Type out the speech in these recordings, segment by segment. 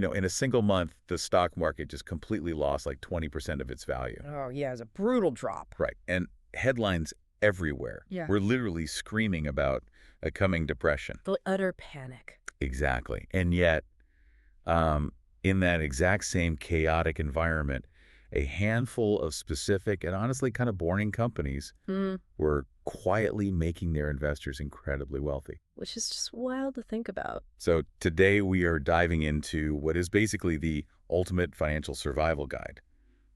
In a single month, the stock market just completely lost like 20% of its value. Oh, yeah, it's a brutal drop. Right. And headlines everywhere. Yeah. We're literally screaming about a coming depression. The utter panic. Exactly. And yet, in that exact same chaotic environment, a handful of specific and honestly kind of boring companies were quietly making their investors incredibly wealthy. Which is just wild to think about. So today we are diving into what is basically the ultimate financial survival guide.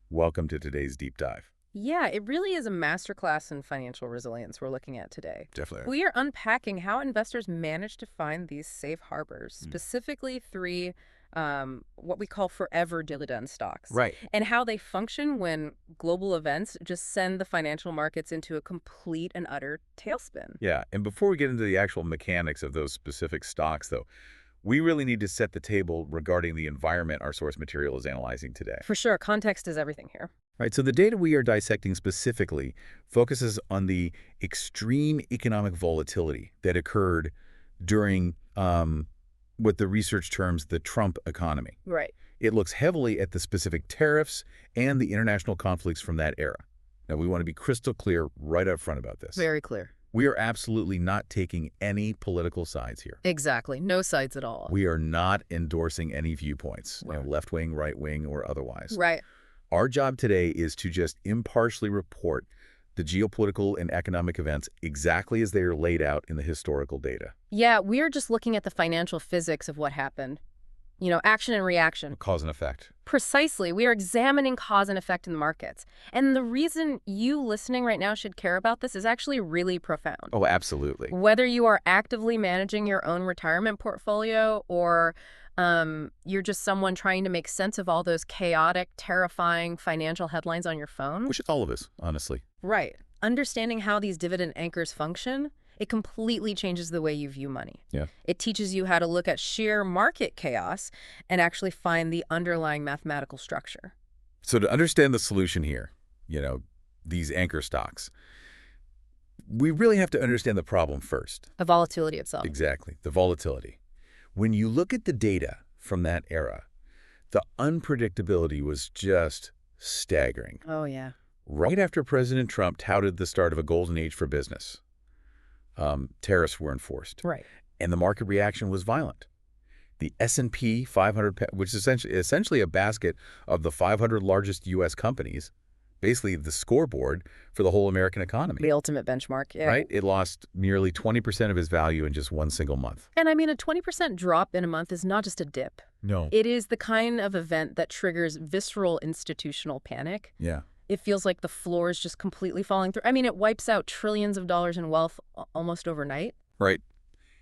Welcome to today's deep dive. Yeah, it really is a masterclass in financial resilience we're looking at today. Definitely. We are unpacking how investors manage to find these safe harbors, specifically three what we call forever dividend stocks. Right. And how they function when global events just send the financial markets into a complete and utter tailspin. Yeah, and before we get into the actual mechanics of those specific stocks, though, we really need to set the table regarding the environment our source material is analyzing today. For sure, context is everything here. Right, so the data we are dissecting specifically focuses on the extreme economic volatility that occurred during what the research terms the Trump economy. Right. It looks heavily at the specific tariffs and the international conflicts from that era. Now, we want to be crystal clear right up front about this. Very clear. We are absolutely not taking any political sides here. Exactly. No sides at all. We are not endorsing any viewpoints, left-wing, right-wing, or otherwise. Right. Our job today is to just impartially report the geopolitical and economic events exactly as they are laid out in the historical data. Yeah, we're just looking at the financial physics of what happened. Action and reaction. Cause and effect. Precisely. We are examining cause and effect in the markets. And the reason you listening right now should care about this is actually really profound. Oh, absolutely. Whether you are actively managing your own retirement portfolio or you're just someone trying to make sense of all those chaotic, terrifying financial headlines on your phone. Which is all of us, honestly. Right. Understanding how these dividend anchors function, it completely changes the way you view money. Yeah. It teaches you how to look at sheer market chaos and actually find the underlying mathematical structure. So to understand the solution here, these anchor stocks, we really have to understand the problem first. The volatility itself. Exactly. The volatility. When you look at the data from that era, the unpredictability was just staggering. Oh, yeah. Right after President Trump touted the start of a golden age for business, tariffs were enforced. Right. And the market reaction was violent. The S&P 500, which is essentially a basket of the 500 largest U.S. companies, basically the scoreboard for the whole American economy. The ultimate benchmark, yeah. Right? It lost nearly 20% of its value in just one single month. And I mean, a 20% drop in a month is not just a dip. No. It is the kind of event that triggers visceral institutional panic. Yeah. It feels like the floor is just completely falling through. I mean, it wipes out trillions of dollars in wealth almost overnight. Right.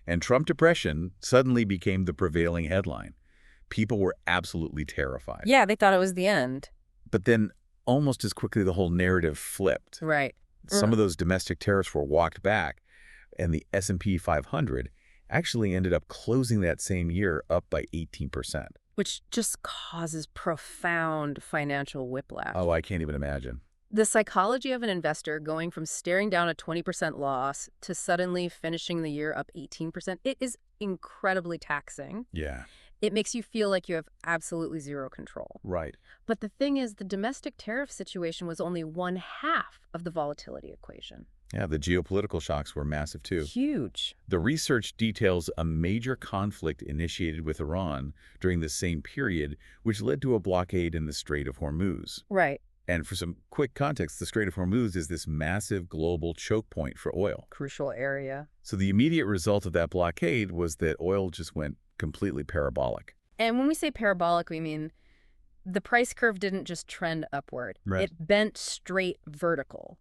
And Trump depression suddenly became the prevailing headline. People were absolutely terrified. Yeah, they thought it was the end. But then almost as quickly the whole narrative flipped. Right. Some of those domestic tariffs were walked back, and the S&P 500 actually ended up closing that same year up by 18%. Which just causes profound financial whiplash. Oh, I can't even imagine. The psychology of an investor going from staring down a 20% loss to suddenly finishing the year up 18%, it is incredibly taxing. Yeah. It makes you feel like you have absolutely zero control. Right. But the thing is, the domestic tariff situation was only one half of the volatility equation. Yeah, the geopolitical shocks were massive too. Huge. The research details a major conflict initiated with Iran during the same period, which led to a blockade in the Strait of Hormuz. Right. And for some quick context, the Strait of Hormuz is this massive global choke point for oil. Crucial area. So the immediate result of that blockade was that oil just went completely parabolic. And when we say parabolic, we mean the price curve didn't just trend upward. Right. It bent straight vertical.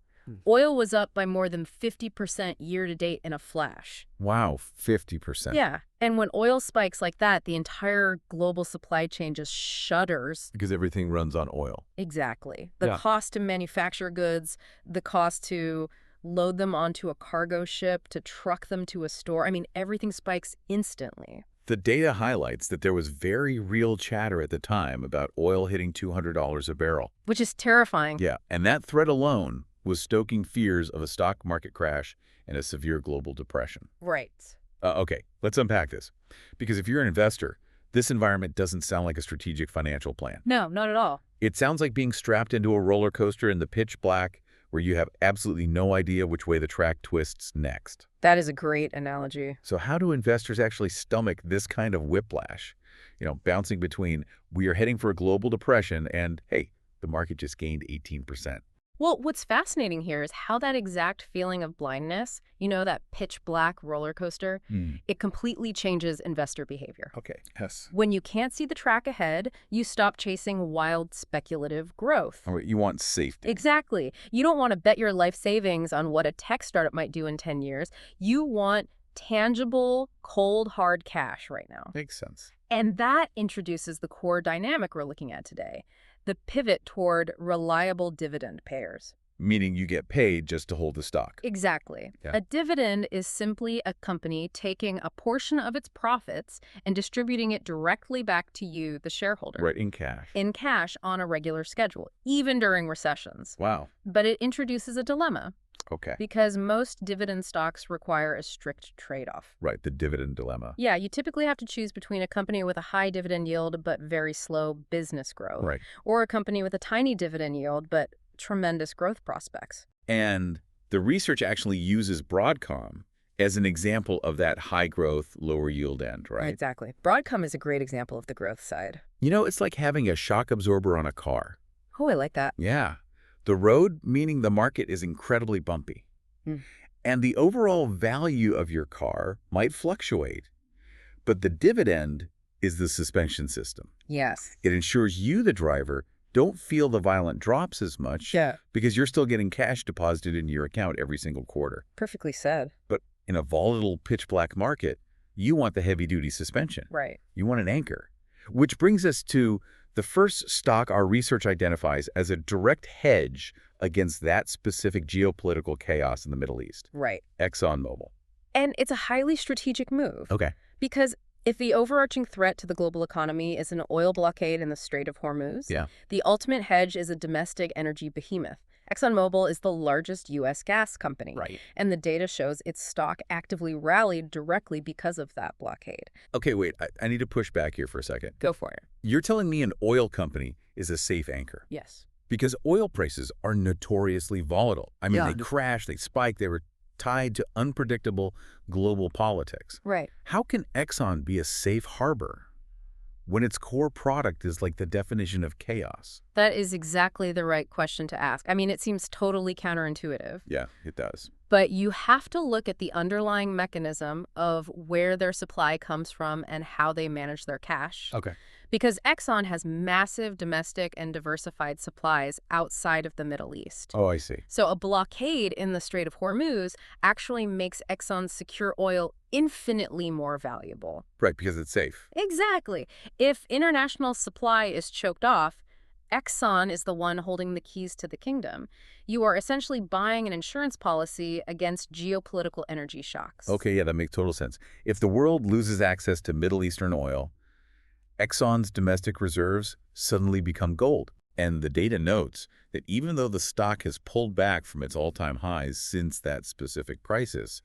Oil was up by more than 50% year to date in a flash. Wow, 50%. Yeah. And when oil spikes like that, the entire global supply chain just shudders. Because everything runs on oil. Exactly. The cost to manufacture goods, the cost to load them onto a cargo ship, to truck them to a store. I mean, everything spikes instantly. The data highlights that there was very real chatter at the time about oil hitting $200 a barrel. Which is terrifying. Yeah, and that threat alone was stoking fears of a stock market crash and a severe global depression. Right. Okay, let's unpack this. Because if you're an investor, This environment doesn't sound like a strategic financial plan. No, not at all. It sounds like being strapped into a roller coaster in the pitch black where you have absolutely no idea which way the track twists next. That is a great analogy. So how do investors actually stomach this kind of whiplash? Bouncing between we are heading for a global depression and, hey, the market just gained 18%. Well, what's fascinating here is how that exact feeling of blindness, that pitch black roller coaster, it completely changes investor behavior. Okay, yes. When you can't see the track ahead, you stop chasing wild speculative growth. All right, you want safety. Exactly. You don't want to bet your life savings on what a tech startup might do in 10 years. You want tangible, cold, hard cash right now. Makes sense. And that introduces the core dynamic we're looking at today, the pivot toward reliable dividend payers. Meaning you get paid just to hold the stock. Exactly. Yeah. A dividend is simply a company taking a portion of its profits and distributing it directly back to you, the shareholder. Right, in cash. In cash on a regular schedule, even during recessions. Wow. But it introduces a dilemma. Okay. Because most dividend stocks require a strict trade-off. Right, the dividend dilemma. Yeah, you typically have to choose between a company with a high dividend yield but very slow business growth. Right. Or a company with a tiny dividend yield but tremendous growth prospects. And the research actually uses Broadcom as an example of that high growth, lower yield end, right? Exactly. Broadcom is a great example of the growth side. It's like having a shock absorber on a car. Oh, I like that. Yeah. The road, meaning the market, is incredibly bumpy. And the overall value of your car might fluctuate. But the dividend is the suspension system. Yes. It ensures you, the driver, don't feel the violent drops as much because you're still getting cash deposited in your account every single quarter. Perfectly said. But in a volatile pitch black market, you want the heavy-duty suspension. Right. You want an anchor. Which brings us to the first stock our research identifies as a direct hedge against that specific geopolitical chaos in the Middle East. Right. Exxon Mobil. And it's a highly strategic move. Okay. Because if the overarching threat to the global economy is an oil blockade in the Strait of Hormuz, the ultimate hedge is a domestic energy behemoth. Exxon Mobil is the largest U.S. gas company. Right. And the data shows its stock actively rallied directly because of that blockade. Okay, wait. I need to push back here for a second. Go for it. You're telling me an oil company is a safe anchor? Yes. Because oil prices are notoriously volatile. I mean, they crash, they spike, they were tied to unpredictable global politics. Right. How can Exxon be a safe harbor when its core product is like the definition of chaos? That is exactly the right question to ask. I mean, it seems totally counterintuitive. Yeah, it does. But you have to look at the underlying mechanism of where their supply comes from and how they manage their cash. Okay. Because Exxon has massive domestic and diversified supplies outside of the Middle East. Oh, I see. So a blockade in the Strait of Hormuz actually makes Exxon's secure oil infinitely more valuable. Right, because it's safe. Exactly. If international supply is choked off, Exxon is the one holding the keys to the kingdom. You are essentially buying an insurance policy against geopolitical energy shocks. Okay, yeah, that makes total sense. If the world loses access to Middle Eastern oil, Exxon's domestic reserves suddenly become gold. And the data notes that even though the stock has pulled back from its all-time highs since that specific crisis,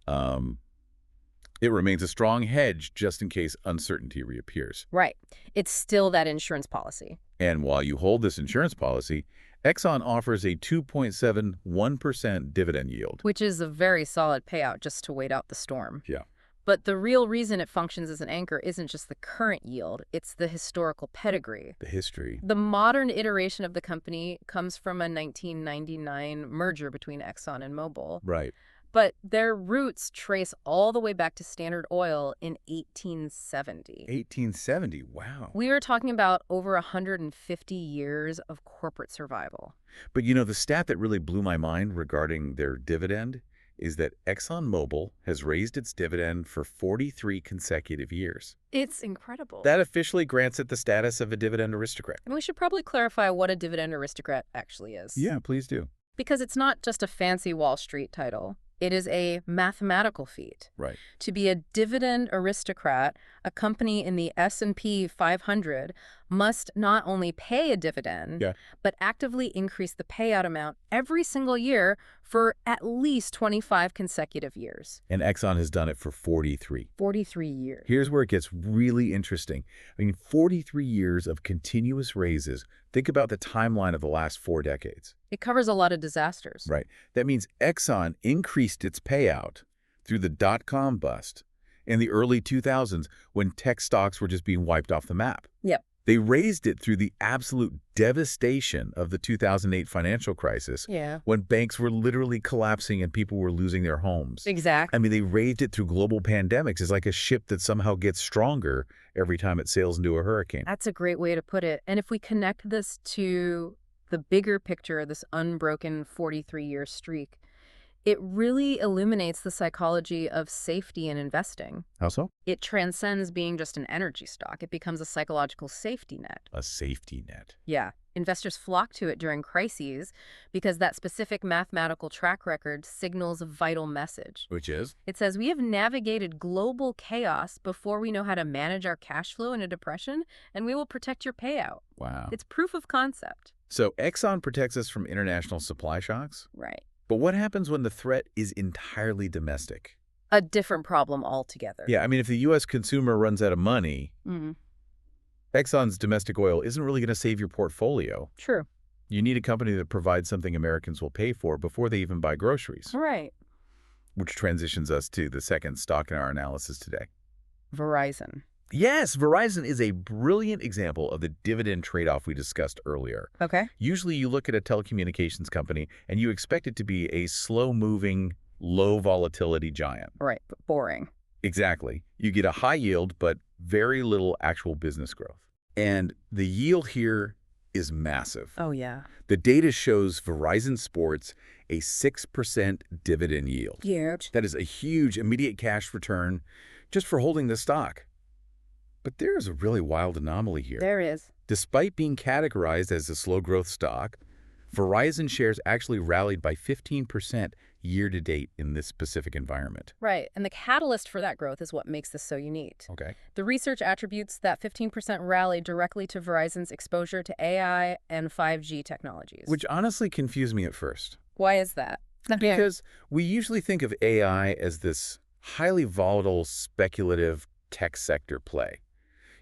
it remains a strong hedge just in case uncertainty reappears. Right. It's still that insurance policy. And while you hold this insurance policy, Exxon offers a 2.71% dividend yield. Which is a very solid payout just to wait out the storm. Yeah. But the real reason it functions as an anchor isn't just the current yield, it's the historical pedigree. The history. The modern iteration of the company comes from a 1999 merger between Exxon and Mobil. Right. But their roots trace all the way back to Standard Oil in 1870. 1870, wow. We are talking about over 150 years of corporate survival. But the stat that really blew my mind regarding their dividend is that Exxon Mobil has raised its dividend for 43 consecutive years. It's incredible. That officially grants it the status of a dividend aristocrat. And we should probably clarify what a dividend aristocrat actually is. Yeah, please do. Because it's not just a fancy Wall Street title. It is a mathematical feat. Right. To be a dividend aristocrat, a company in the S&P 500 must not only pay a dividend, Yeah. but actively increase the payout amount every single year for at least 25 consecutive years. And Exxon has done it for 43. 43 years. Here's where it gets really interesting. I mean, 43 years of continuous raises. Think about the timeline of the last 4 decades. It covers a lot of disasters. Right. That means Exxon increased its payout through the dot-com bust in the early 2000s when tech stocks were just being wiped off the map. Yep. They raised it through the absolute devastation of the 2008 financial crisis when banks were literally collapsing and people were losing their homes. Exactly. I mean, they raised it through global pandemics. It's like a ship that somehow gets stronger every time it sails into a hurricane. That's a great way to put it. And if we connect this to the bigger picture, this unbroken 43-year streak, it really illuminates the psychology of safety in investing. How so? It transcends being just an energy stock. It becomes a psychological safety net. A safety net. Yeah. Investors flock to it during crises because that specific mathematical track record signals a vital message. Which is? It says we have navigated global chaos before we know how to manage our cash flow in a depression, and we will protect your payout. Wow. It's proof of concept. So Exxon protects us from international supply shocks? Right. But what happens when the threat is entirely domestic? A different problem altogether. Yeah, I mean, if the U.S. consumer runs out of money, Exxon's domestic oil isn't really going to save your portfolio. True. You need a company that provides something Americans will pay for before they even buy groceries. Right. Which transitions us to the second stock in our analysis today. Verizon. Yes, Verizon is a brilliant example of the dividend trade-off we discussed earlier. Okay. Usually you look at a telecommunications company and you expect it to be a slow-moving, low-volatility giant. Right, but boring. Exactly. You get a high yield, but very little actual business growth. And the yield here is massive. Oh, yeah. The data shows Verizon sports a 6% dividend yield. Huge. That is a huge immediate cash return just for holding the stock. But there's a really wild anomaly here. There is. Despite being categorized as a slow-growth stock, Verizon shares actually rallied by 15% year-to-date in this specific environment. Right, and the catalyst for that growth is what makes this so unique. Okay. The research attributes that 15% rally directly to Verizon's exposure to AI and 5G technologies. Which honestly confused me at first. Why is that? Because we usually think of AI as this highly volatile, speculative tech sector play.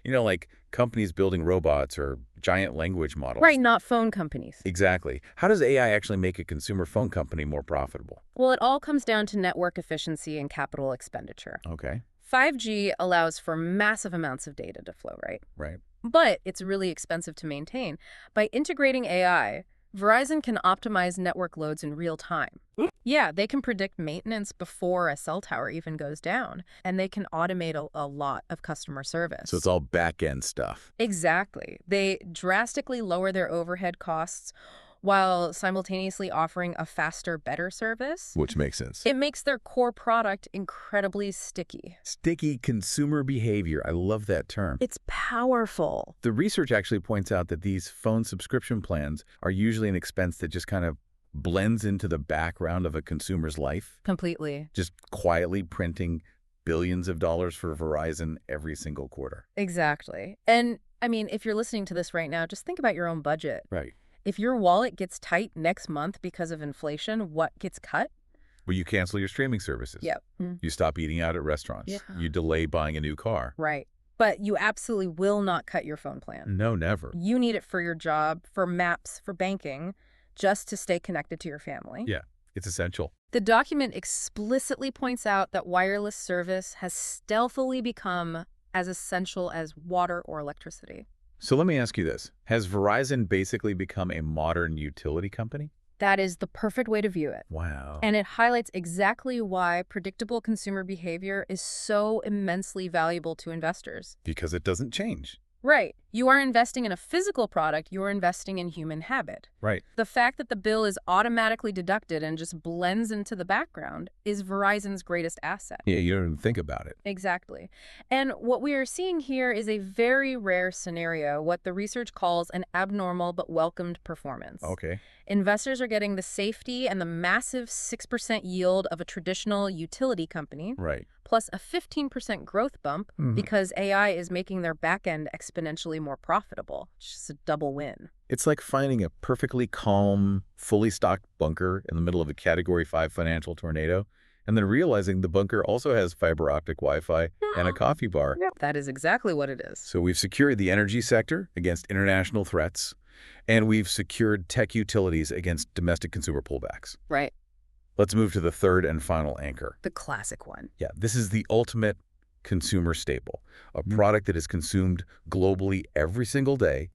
You know, like companies building robots or giant language models. Right, not phone companies. Exactly. How does AI actually make a consumer phone company more profitable? Well, it all comes down to network efficiency and capital expenditure. Okay. 5G allows for massive amounts of data to flow, right? Right. But it's really expensive to maintain. By integrating AI, Verizon can optimize network loads in real time. Yeah, they can predict maintenance before a cell tower even goes down, and they can automate a lot of customer service. So it's all back-end stuff. Exactly. They drastically lower their overhead costs while simultaneously offering a faster, better service. Which makes sense. It makes their core product incredibly sticky. Sticky consumer behavior. I love that term. It's powerful. The research actually points out that these phone subscription plans are usually an expense that just kind of blends into the background of a consumer's life. Completely. Just quietly printing billions of dollars for Verizon every single quarter. Exactly. And, I mean, if you're listening to this right now, just think about your own budget. Right. If your wallet gets tight next month because of inflation, what gets cut? Well, you cancel your streaming services. Yep. You stop eating out at restaurants. Yeah. You delay buying a new car. Right. But you absolutely will not cut your phone plan. No, never. You need it for your job, for maps, for banking, just to stay connected to your family. Yeah, it's essential. The document explicitly points out that wireless service has stealthily become as essential as water or electricity. So let me ask you this. Has Verizon basically become a modern utility company? That is the perfect way to view it. Wow. And it highlights exactly why predictable consumer behavior is so immensely valuable to investors. Because it doesn't change. Right. You are investing in a physical product, you're investing in human habit. Right. The fact that the bill is automatically deducted and just blends into the background is Verizon's greatest asset. Yeah, you don't even think about it. Exactly. And what we are seeing here is a very rare scenario, what the research calls an abnormal but welcomed performance. Okay. Investors are getting the safety and the massive 6% yield of a traditional utility company, Right. plus a 15% growth bump because AI is making their back end exponentially more profitable. It's just a double win. It's like finding a perfectly calm, fully stocked bunker in the middle of a Category 5 financial tornado, and then realizing the bunker also has fiber optic Wi-Fi and a coffee bar. Yep. That is exactly what it is. So we've secured the energy sector against international threats, and we've secured tech utilities against domestic consumer pullbacks. Right. Let's move to the third and final anchor. The classic one. Yeah, this is the ultimate consumer staple, a product that is consumed globally every single day,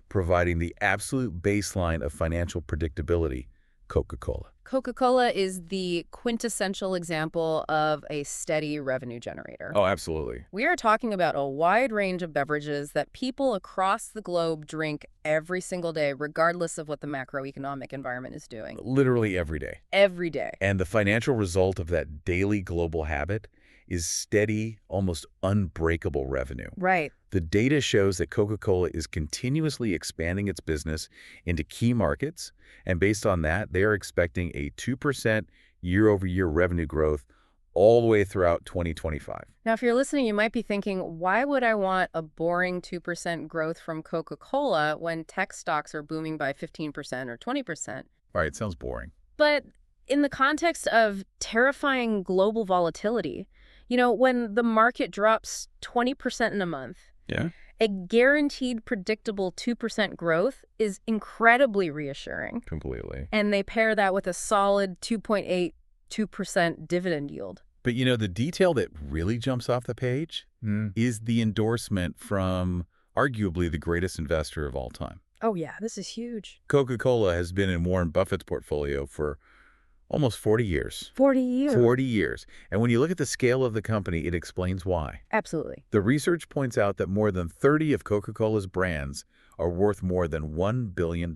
providing the absolute baseline of financial predictability, Coca-Cola. Coca-Cola is the quintessential example of a steady revenue generator. Oh, absolutely. We are talking about a wide range of beverages that people across the globe drink every single day, regardless of what the macroeconomic environment is doing. Literally every day. Every day. And the financial result of that daily global habit is steady, almost unbreakable revenue. Right. The data shows that Coca-Cola is continuously expanding its business into key markets, and based on that, they are expecting a 2% year-over-year revenue growth all the way throughout 2025. Now, if you're listening, you might be thinking, why would I want a boring 2% growth from Coca-Cola when tech stocks are booming by 15% or 20%? All right, sounds boring. But in the context of terrifying global volatility, when the market drops 20% in a month, Yeah. a guaranteed predictable 2% growth is incredibly reassuring. Completely. And they pair that with a solid 2.82% dividend yield. But the detail that really jumps off the page is the endorsement from arguably the greatest investor of all time. Oh, yeah, this is huge. Coca-Cola has been in Warren Buffett's portfolio for almost 40 years. 40 years. 40 years. And when you look at the scale of the company, it explains why. Absolutely. The research points out that more than 30 of Coca-Cola's brands are worth more than $1 billion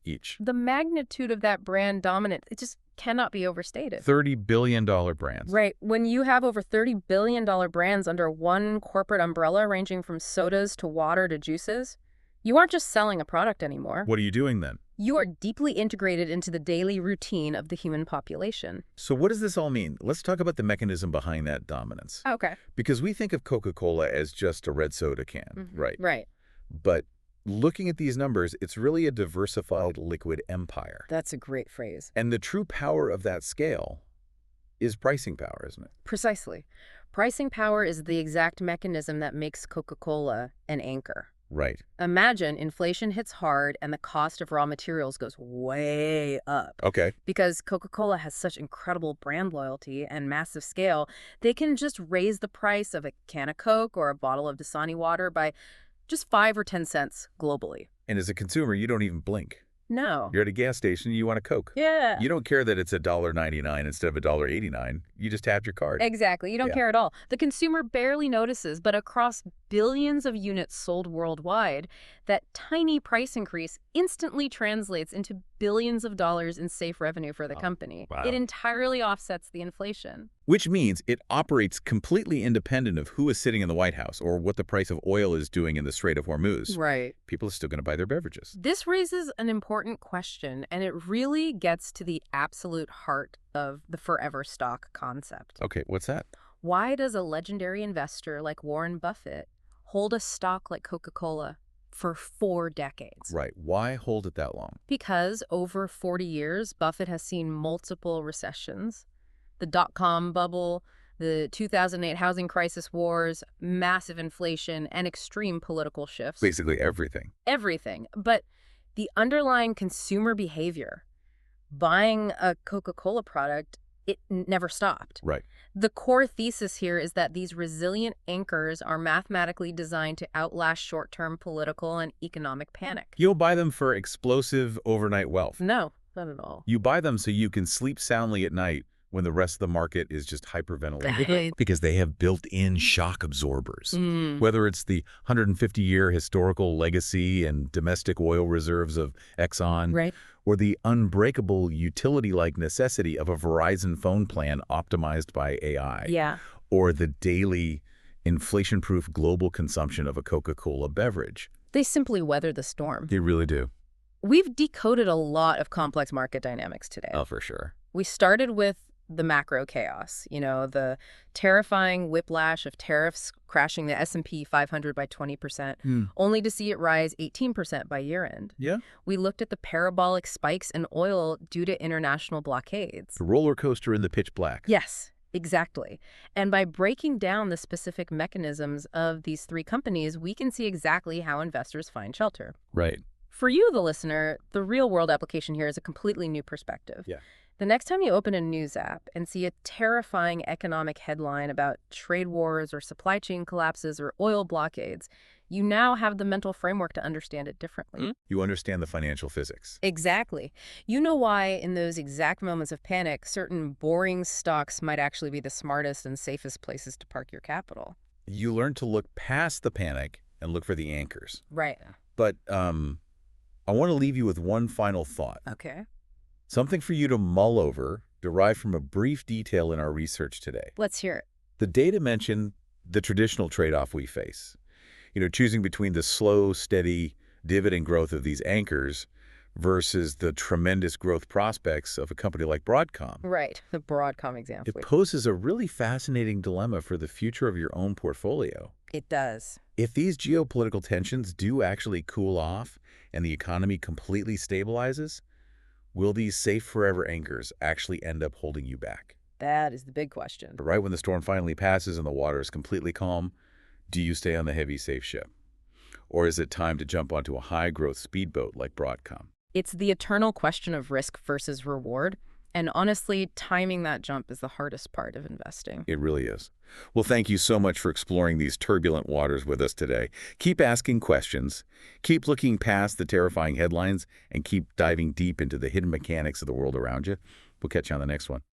each. The magnitude of that brand dominance, it just cannot be overstated. $30 billion brands. Right. When you have over $30 billion brands under one corporate umbrella ranging from sodas to water to juices, you aren't just selling a product anymore. What are you doing then? You are deeply integrated into the daily routine of the human population. So what does this all mean? Let's talk about the mechanism behind that dominance. Okay. Because we think of Coca-Cola as just a red soda can, right? Right. But looking at these numbers, it's really a diversified liquid empire. That's a great phrase. And the true power of that scale is pricing power, isn't it? Precisely. Pricing power is the exact mechanism that makes Coca-Cola an anchor. Right. Imagine inflation hits hard and the cost of raw materials goes way up. Okay. Because Coca-Cola has such incredible brand loyalty and massive scale, they can just raise the price of a can of Coke or a bottle of Dasani water by just 5 or 10 cents globally. And as a consumer, you don't even blink. No. You're at a gas station, you want a Coke. Yeah. You don't care that it's $1.99 instead of $1.89. You just tap your card. Exactly. You don't care at all. The consumer barely notices, but across billions of units sold worldwide, that tiny price increase instantly translates into billions of dollars in safe revenue for the company. Wow. It entirely offsets the inflation. Which means it operates completely independent of who is sitting in the White House or what the price of oil is doing in the Strait of Hormuz. Right. People are still going to buy their beverages. This raises an important question, and it really gets to the absolute heart of the forever stock concept. Okay, what's that? Why does a legendary investor like Warren Buffett hold a stock like Coca-Cola for 4 decades? Right. Why hold it that long? Because over 40 years, Buffett has seen multiple recessions, the dot-com bubble, the 2008 housing crisis wars, massive inflation, and extreme political shifts. Basically everything. Everything. But the underlying consumer behavior, buying a Coca-Cola product, it never stopped. Right. The core thesis here is that these resilient anchors are mathematically designed to outlast short-term political and economic panic. You don't buy them for explosive overnight wealth. No, not at all. You buy them so you can sleep soundly at night when the rest of the market is just hyperventilating because they have built-in shock absorbers. Whether it's the 150-year historical legacy and domestic oil reserves of Exxon, Right. or the unbreakable utility-like necessity of a Verizon phone plan optimized by AI, Yeah. or the daily inflation-proof global consumption of a Coca-Cola beverage. They simply weather the storm. They really do. We've decoded a lot of complex market dynamics today. Oh, for sure. We started with the macro chaos, the terrifying whiplash of tariffs crashing the S&P 500 by 20%, only to see it rise 18% by year-end. Yeah. We looked at the parabolic spikes in oil due to international blockades. The roller coaster in the pitch black. Yes, exactly. And by breaking down the specific mechanisms of these three companies, we can see exactly how investors find shelter. Right. For you, the listener, the real-world application here is a completely new perspective. Yeah. The next time you open a news app and see a terrifying economic headline about trade wars or supply chain collapses or oil blockades, you now have the mental framework to understand it differently. You understand the financial physics. Exactly. You know why, in those exact moments of panic, certain boring stocks might actually be the smartest and safest places to park your capital. You learn to look past the panic and look for the anchors. Right. But I want to leave you with one final thought. Okay. Something for you to mull over, derived from a brief detail in our research today. Let's hear it. The data mentioned the traditional trade-off we face. Choosing between the slow, steady dividend growth of these anchors versus the tremendous growth prospects of a company like Broadcom. Right. The Broadcom example. It poses a really fascinating dilemma for the future of your own portfolio. It does. If these geopolitical tensions do actually cool off and the economy completely stabilizes, will these safe forever anchors actually end up holding you back? That is the big question. But right when the storm finally passes and the water is completely calm, do you stay on the heavy safe ship? Or is it time to jump onto a high-growth speedboat like Broadcom? It's the eternal question of risk versus reward. And honestly, timing that jump is the hardest part of investing. It really is. Well, thank you so much for exploring these turbulent waters with us today. Keep asking questions, keep looking past the terrifying headlines, and keep diving deep into the hidden mechanics of the world around you. We'll catch you on the next one.